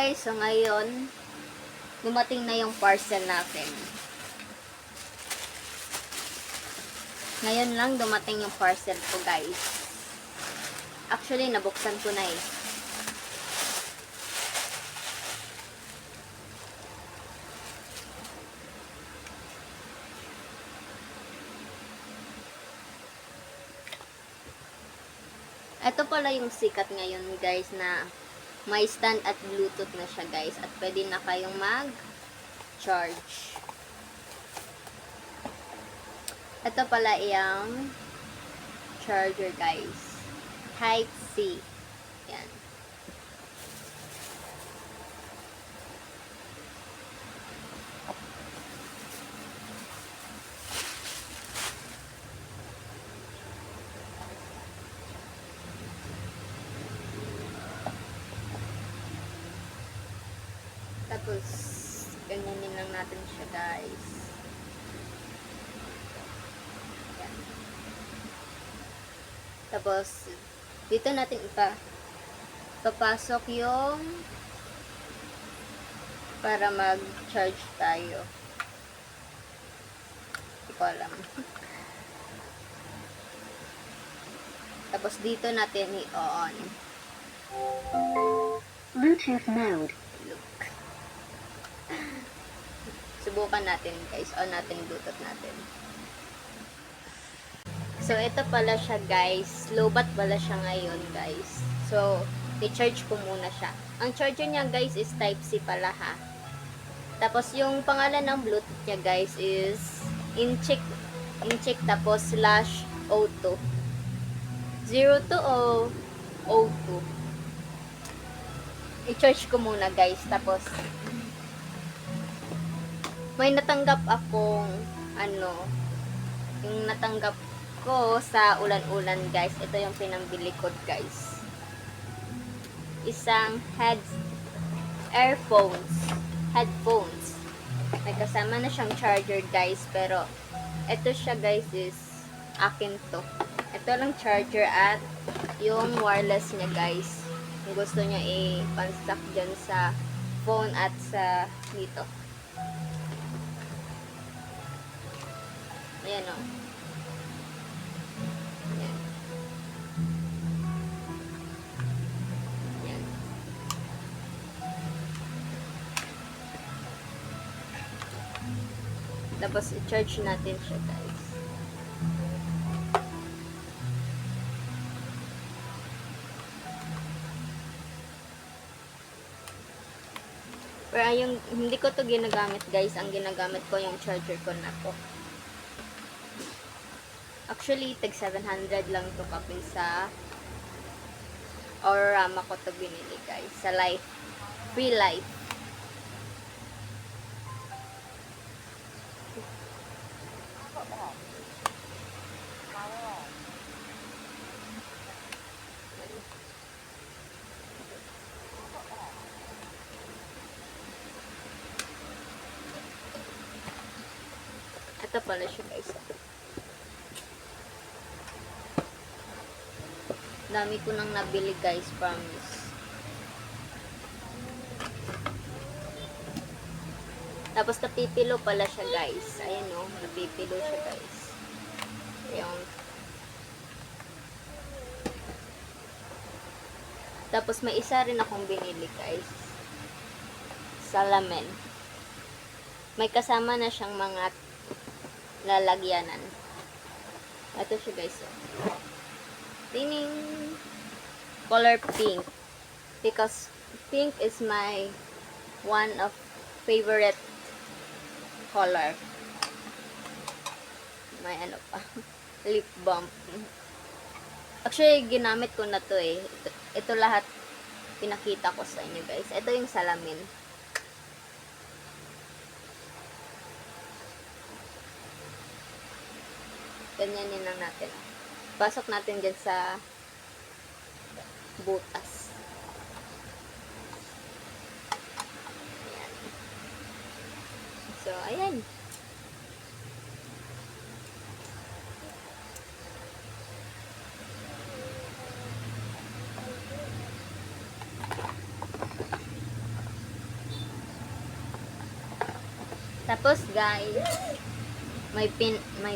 guys, so ngayon, dumating na yung parcel natin. Ngayon lang dumating yung parcel ko guys. Actually, nabuksan ko na eh. Ito pala yung sikat ngayon guys na may stand at Bluetooth na siya guys. At pwede na kayong mag-charge. Ito pala yung charger guys. Type-C. Yan. Tapos, ganyanin lang natin siya guys. Yan. Tapos, dito natin ipapasok yung para mag-charge tayo. Hindi ko alam. Tapos, dito natin i-on. Bluetooth mode. Subukan natin guys. On natin Bluetooth natin. So, ito pala siya guys. Lowbat pala siya ngayon guys. So, i-charge ko muna siya. Ang charger niya guys is Type-C pala ha. Tapos, yung pangalan ng Bluetooth niya guys is Incheck tapos /O2. 0 O2. I-charge ko muna guys. Tapos, may natanggap akong yung natanggap ko sa ulan-ulan guys. Ito yung pinambili ko guys. Isang headphones. May kasama na siyang charger guys. Pero ito siya guys is akin to. Ito lang charger at yung wireless niya guys. Kung gusto niya i-pansak dyan sa phone at sa dito. Ayan o. Ayan. Ayan. Tapos, i-charge natin siya, guys. Pero yung, hindi ko to ginagamit, guys. Ang ginagamit ko yung charger ko na to. Actually, tag 700 lang to kapin sa Aurorama ko to binili guys. Sa Life. Free Life. Ito pala siya guys. Dami ko nang nabili guys, promise. Tapos napipilo pala siya guys. Ayan o, napipilo siya guys. Ayan. Tapos may isa rin akong binili guys. Salamin. May kasama na siyang mga lalagyanan. Ito siya guys. Tining color pink because pink is my one of favorite color. May ano pa lip balm. Actually ginamit ko na to eh. Ito lahat pinakita ko sa inyo guys. Ito yung salamin. Ganyanin lang natin. Pasok natin dyan sa butas. Ayan. So, ayan. Tapos guys, may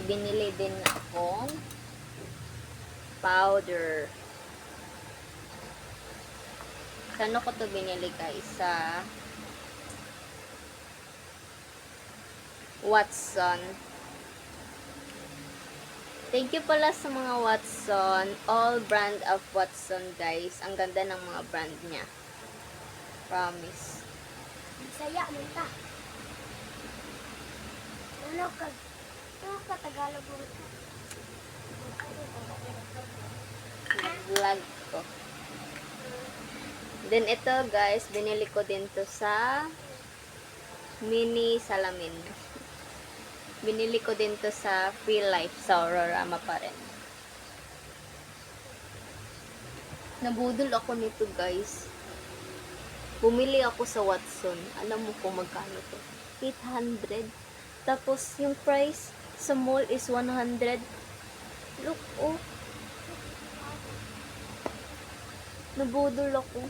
binili din akong powder. Saan ko to binili guys? Sa Watson. Thank you pala sa mga Watson. All brand of Watson guys. Ang ganda ng mga brand niya. Promise. Bisaya man ta. Ano ka Tagalog mo ka? Vlog ko. Then ito guys, binili ko din to sa Mini Salamin. Binili ko din to sa Free Life sa Aurorama pa rin. Nabudol ako nito guys. Bumili ako sa Watson. Alam mo kung magkano to? 800. Tapos yung price sa mall is 100. Look, oh. Nabudol ako.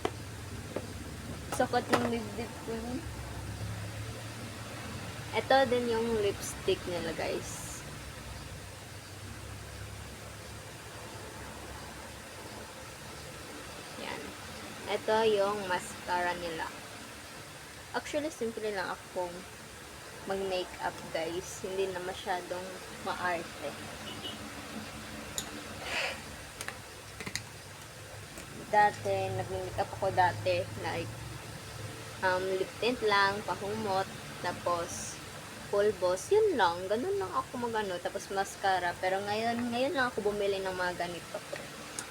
Sakat yung dibdib ko yun. Ito din yung lipstick nila guys. Yan. Ito yung mascara nila. Actually, simple lang akong mag-makeup guys. Hindi na masyadong maarte. Dati, nag-makeup ako dati. Like, lip tint lang, pahumot, tapos pulbos, yun lang. Ganun lang ako magano. Tapos mascara. Pero ngayon lang ako bumili ng mga ganito.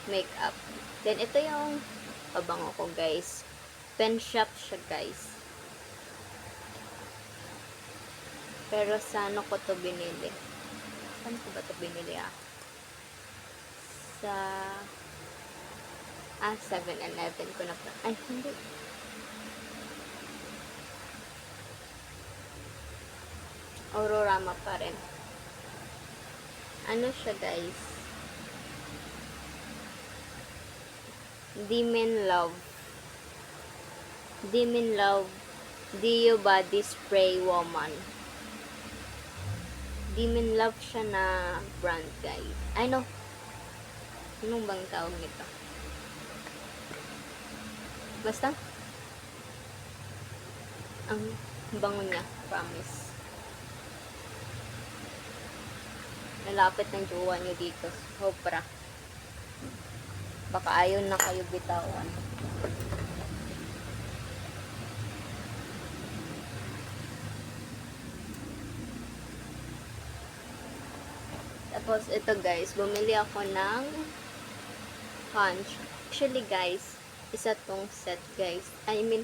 Makeup. Then, ito yung pabango ko, guys. Pen shop siya, guys. Pero saan ko to binili? Saan ko ba to binili, Sa 7-Eleven ko na. Ay, hindi. Aurorama pa rin. Ano siya guys? Demon Love. Demon Love Dio Body Spray Woman. Demon Love siya na brand guys. I know. Anong bang tawag nito? Basta ang bango niya, promise. Nalapit ng jowa nyo dito. Sobra. Baka ayaw na kayo bitawan. Tapos, ito guys. Bumili ako ng punch. Actually guys, isa tong set guys. I mean,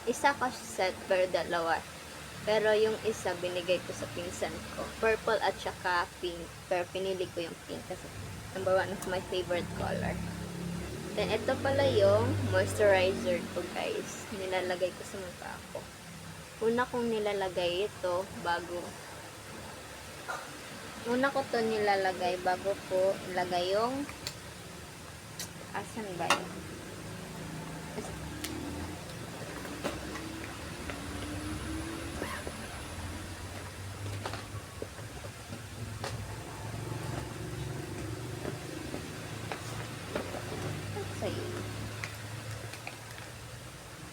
isa ka set pero dalawa. Pero yung isa, binigay ko sa pinsan ko. Purple at saka pink. Pero pinili ko yung pink kasi number one of my favorite color. Then, ito pala yung moisturizer ko, guys. Nilalagay ko sa mukha ko. Una kong nilalagay ito bago. Una ko to nilalagay bago ko ilagay yung asan ba yun?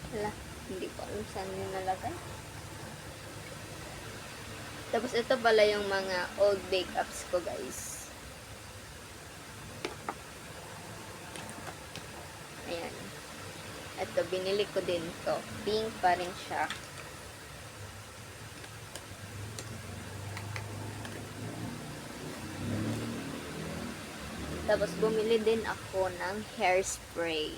Wala, hindi ko alam saan yung nalagay. Tapos ito pala yung mga old makeups ko guys. Ayan. Ito, binili ko din to. Pink pa rin siya. Tapos bumili din ako ng hairspray.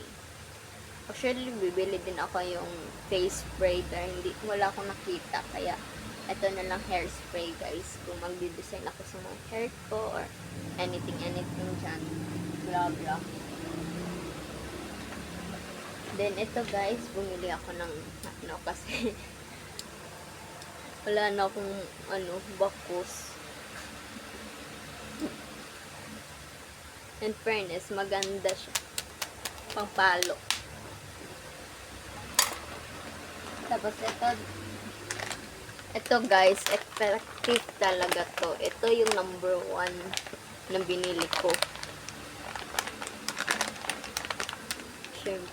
Actually, bibili din ako yung face spray pero wala akong nakita. Kaya, ito na lang hairspray guys. Kung magdi-design ako sa mga hair ko or anything dyan. Blah, blah. Then, ito guys, bumili ako ng kasi wala na akong bakos. In fairness, maganda siya. Pangpalo. Tapos ito, Ito guys, effective talaga to. Ito yung number 1 na binili ko. Siyempre,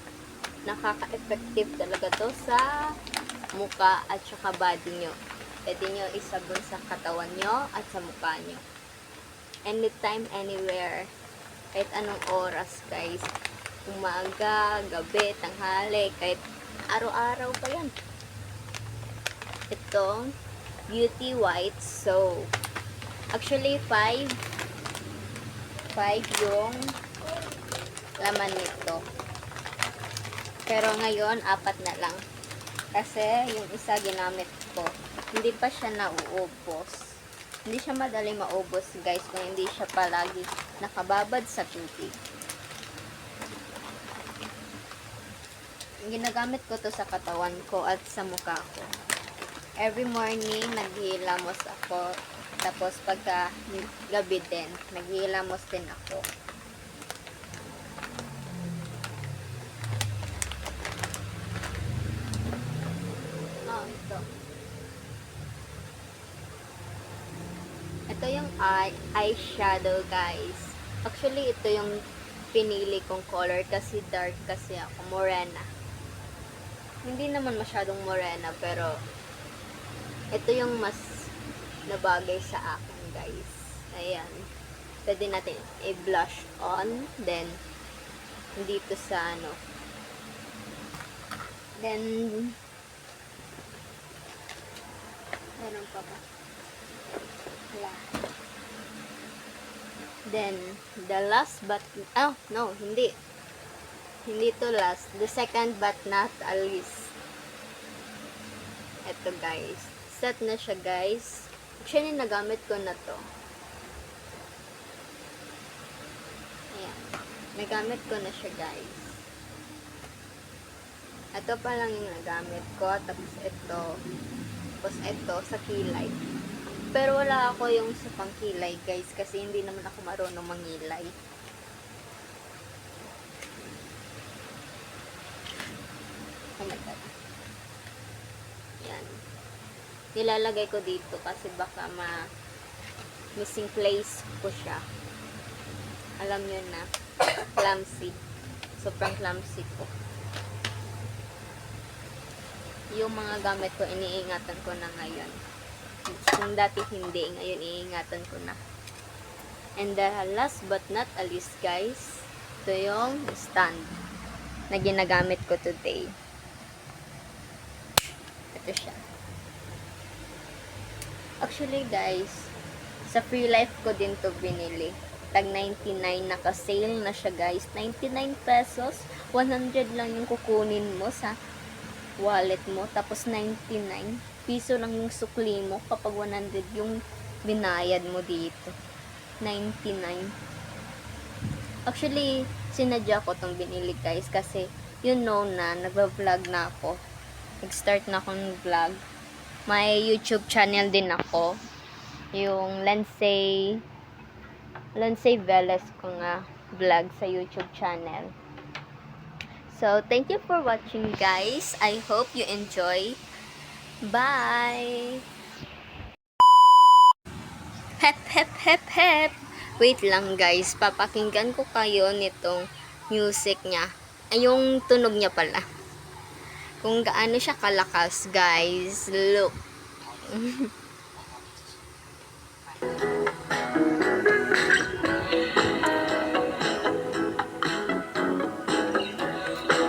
nakaka-effective talaga to sa mukha at saka body nyo. Pwede nyo isabon sa katawan nyo at sa mukha nyo. Anytime, anywhere. Kahit anong oras guys. Umaga, gabi, tanghali, kahit araw-araw pa yan. Itong Beauty White Soap. Actually, 5 yung laman nito. Pero ngayon, 4 na lang. Kasi yung isa ginamit ko, hindi pa siya nauubos. Hindi siya madali maubos guys kung hindi siya palagi nakababad sa tubig. Ginagamit ko to sa katawan ko at sa mukha ko. Every morning, naghihilamos ako. Tapos, pagka gabi din, naghihilamos din ako. Oh, ito. Ito yung eyeshadow, guys. Actually, ito yung pinili kong color kasi dark kasi ako. Morena. Hindi naman masyadong morena, pero ito yung mas nabagay sa akin, guys. Ayan. Pwede natin i-blush on. Then, dito sa ano. Then, meron pa ba? Wala. Then, the last but, oh, no, hindi. Hindi to last. The second but not least. Ito, guys. Set na siya, guys. Actually, nagamit ko na to. Ayan. Nagamit ko na siya, guys. Ito pa lang yung nagamit ko. Tapos ito. Tapos ito sa kilay. Pero wala ako yung sa pangkilay, guys. Kasi hindi naman ako marunong mangilay. Oh my God. Yan. Nilalagay ko dito kasi baka missing place ko siya. Alam nyo na. Clumsy. Sobrang clumsy ko. Yung mga gamit ko, iniingatan ko na ngayon. Kung dati hindi, ngayon iingatan ko na. And the last but not least, guys, ito yung stand na ginagamit ko today. Ito siya. Actually, guys, sa Free Life ko din to binili. Tag 99, naka-sale na siya, guys. 99 pesos. 100 lang yung kukunin mo sa wallet mo. Tapos 99 piso lang yung sukli mo kapag 100 yung binayad mo dito. 99. Actually, sinadya ko tong binili, guys, kasi you know na, nagba-vlog na ako. Nag-start na akong vlog. May YouTube channel din ako. Yung Lansay Veles ko nga vlog sa YouTube channel. So, thank you for watching, guys. I hope you enjoy. Bye! Hep, hep, hep, hep! Wait lang, guys. Papakinggan ko kayo nitong music niya. Ay, yung tunog niya pala. Kung gaano siya kalakas, guys. Look.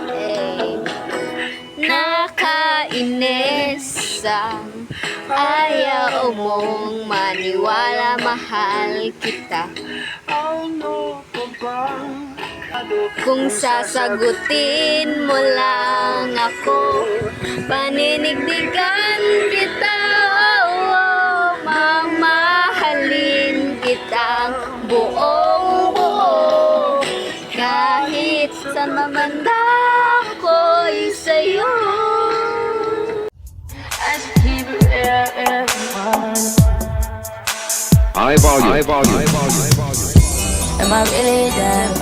Hey. Nakainis ang ayaw mong maniwala, mahal kita. Kung sasagutin mo lang ako, paninindigan kita, oh, mamahalin kitang buong buo. Kahit saan mamanda ako'y sa'yo. High volume. Am I really that